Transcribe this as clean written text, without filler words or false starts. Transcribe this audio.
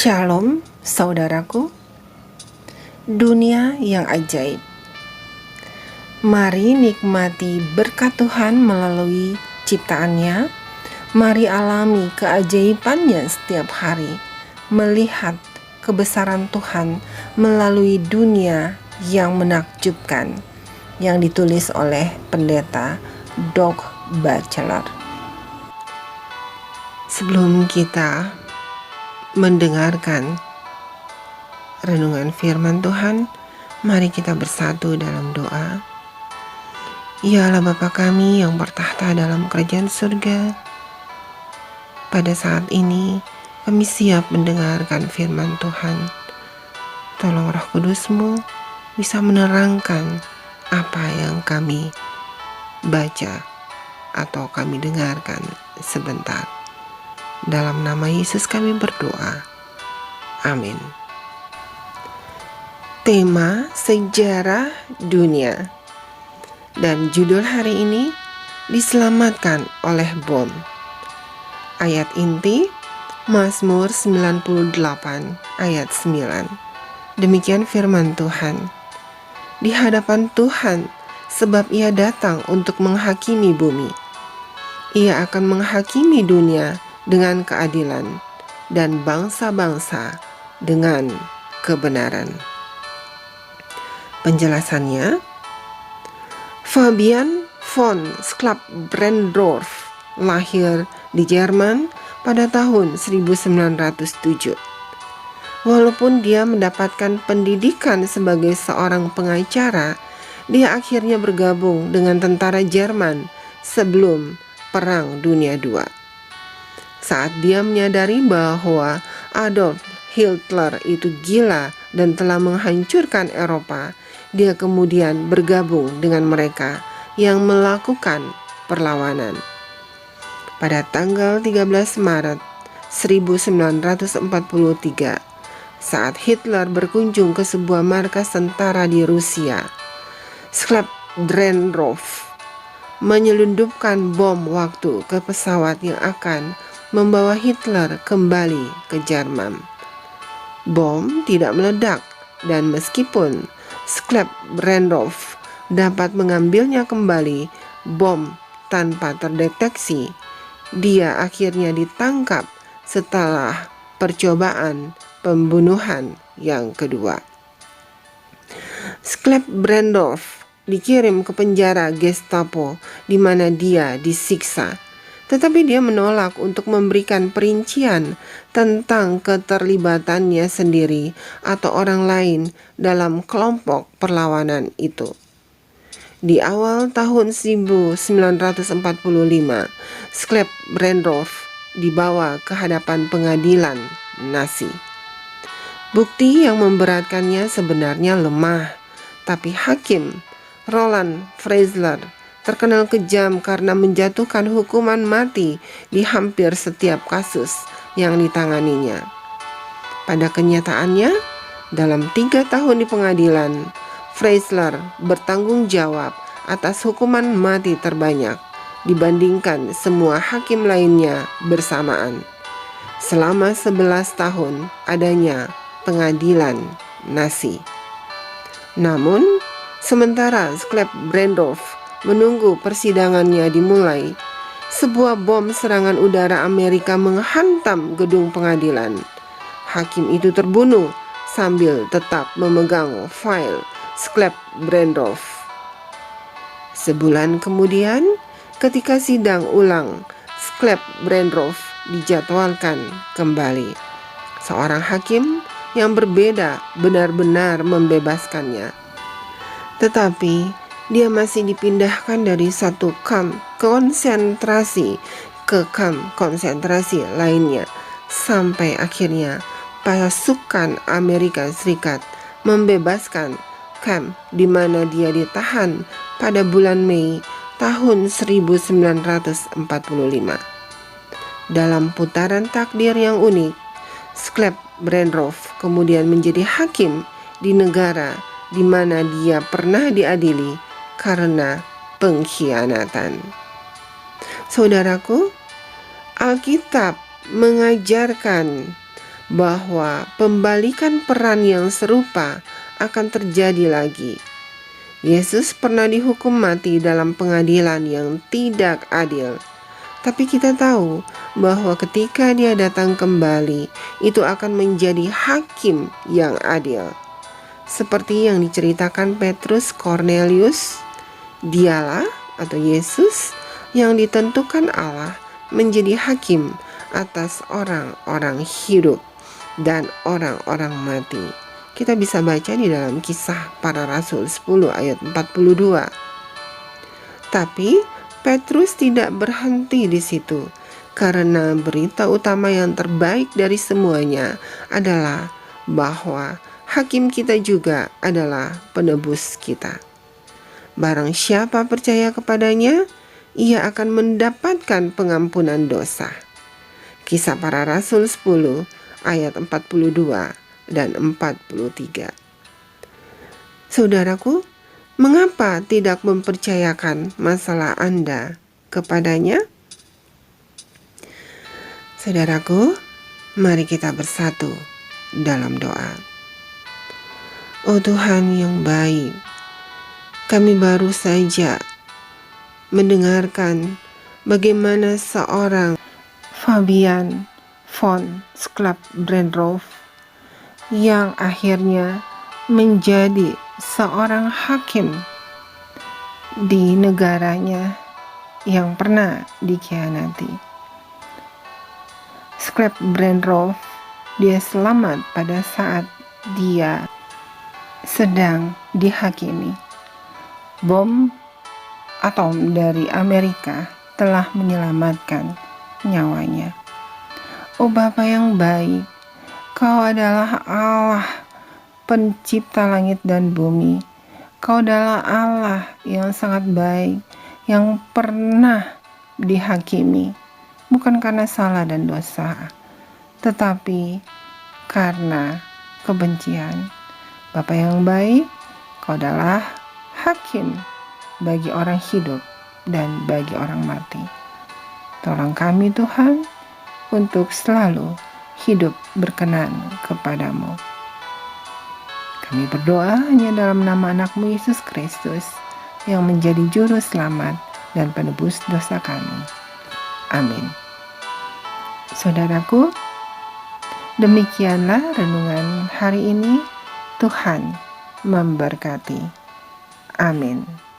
Shalom, saudaraku. Dunia yang ajaib. Mari nikmati berkat Tuhan melalui ciptaannya. Mari alami keajaibannya setiap hari. Melihat kebesaran Tuhan melalui dunia yang menakjubkan. Yang ditulis oleh pendeta Doug Batchelor. Sebelum kita mendengarkan renungan firman Tuhan, mari kita bersatu dalam doa. Ya Allah Bapa kami yang bertahta dalam kerajaan surga, pada saat ini kami siap mendengarkan firman Tuhan. Tolong Roh Kudus-Mu bisa menerangkan apa yang kami baca atau kami dengarkan sebentar. Dalam nama Yesus kami berdoa. Amin. Tema sejarah dunia. Dan judul hari ini, diselamatkan oleh bom. Ayat inti, Mazmur 98 ayat 9. Demikian firman Tuhan. Di hadapan Tuhan, sebab Ia datang untuk menghakimi bumi. Ia akan menghakimi dunia dengan keadilan dan bangsa-bangsa dengan kebenaran. Penjelasannya, Fabian von Schlabrendorf lahir di Jerman pada tahun 1907. Walaupun dia mendapatkan pendidikan sebagai seorang pengacara, dia akhirnya bergabung dengan tentara Jerman sebelum Perang Dunia II. Saat dia menyadari bahwa Adolf Hitler itu gila dan telah menghancurkan Eropa, dia kemudian bergabung dengan mereka yang melakukan perlawanan. Pada tanggal 13 Maret 1943, saat Hitler berkunjung ke sebuah markas tentara di Rusia, Schlabrendorf menyelundupkan bom waktu ke pesawat yang akan membawa Hitler kembali ke Jerman. Bom tidak meledak, dan meskipun Schlabrendorf dapat mengambilnya kembali, bom tanpa terdeteksi, dia akhirnya ditangkap setelah percobaan pembunuhan yang kedua. Schlabrendorf dikirim ke penjara Gestapo di mana dia disiksa. Tetapi dia menolak untuk memberikan perincian tentang keterlibatannya sendiri atau orang lain dalam kelompok perlawanan itu. Di awal tahun 1945, Schlabrendorf dibawa ke hadapan pengadilan Nazi. Bukti yang memberatkannya sebenarnya lemah, tapi hakim Roland Freisler terkenal kejam karena menjatuhkan hukuman mati di hampir setiap kasus yang ditanganinya. Pada kenyataannya, dalam 3 tahun di pengadilan, Freisler bertanggung jawab atas hukuman mati terbanyak dibandingkan semua hakim lainnya bersamaan. Selama 11 tahun adanya pengadilan Nazi. Namun, sementara Schlabrendorf menunggu persidangannya dimulai, sebuah bom serangan udara Amerika menghantam gedung pengadilan. Hakim itu terbunuh sambil tetap memegang file Schlabrendorf. Sebulan kemudian, ketika sidang ulang, Schlabrendorf dijadwalkan kembali. Seorang hakim yang berbeda benar-benar membebaskannya. Tetapi dia masih dipindahkan dari satu kamp konsentrasi ke kamp konsentrasi lainnya, sampai akhirnya pasukan Amerika Serikat membebaskan kamp di mana dia ditahan pada bulan Mei tahun 1945. Dalam putaran takdir yang unik, Schlabrendorf kemudian menjadi hakim di negara di mana dia pernah diadili karena pengkhianatan. Saudaraku, Alkitab mengajarkan bahwa pembalikan peran yang serupa akan terjadi lagi. Yesus pernah dihukum mati dalam pengadilan yang tidak adil. Tapi kita tahu bahwa ketika Dia datang kembali, itu akan menjadi hakim yang adil. Seperti yang diceritakan Petrus Cornelius, Dialah atau Yesus yang ditentukan Allah menjadi hakim atas orang-orang hidup dan orang-orang mati. Kita bisa baca di dalam Kisah Para Rasul 10 ayat 42. Tapi Petrus tidak berhenti di situ, karena berita utama yang terbaik dari semuanya adalah bahwa hakim kita juga adalah penebus kita. Barang siapa percaya kepadanya, ia akan mendapatkan pengampunan dosa. Kisah Para Rasul 10 ayat 42 dan 43. Saudaraku, mengapa tidak mempercayakan masalah Anda kepadanya? Saudaraku, mari kita bersatu dalam doa. Oh Tuhan yang baik, kami baru saja mendengarkan bagaimana seorang Fabian von Sklavbrenrov yang akhirnya menjadi seorang hakim di negaranya yang pernah dikhianati. Sklavbrenrov, dia selamat pada saat dia sedang dihakimi. Bom atom dari Amerika telah menyelamatkan nyawanya. Oh Bapa yang baik, Kau adalah Allah pencipta langit dan bumi. Kau adalah Allah yang sangat baik, yang pernah dihakimi, bukan karena salah dan dosa, tetapi karena kebencian. Bapa yang baik, Kau adalah hakim bagi orang hidup dan bagi orang mati. Tolong kami Tuhan untuk selalu hidup berkenan kepadamu. Kami berdoa hanya dalam nama anak-Mu Yesus Kristus yang menjadi juru selamat dan penebus dosa kami. Amin. Saudaraku, demikianlah renungan hari ini. Tuhan memberkati. Amin.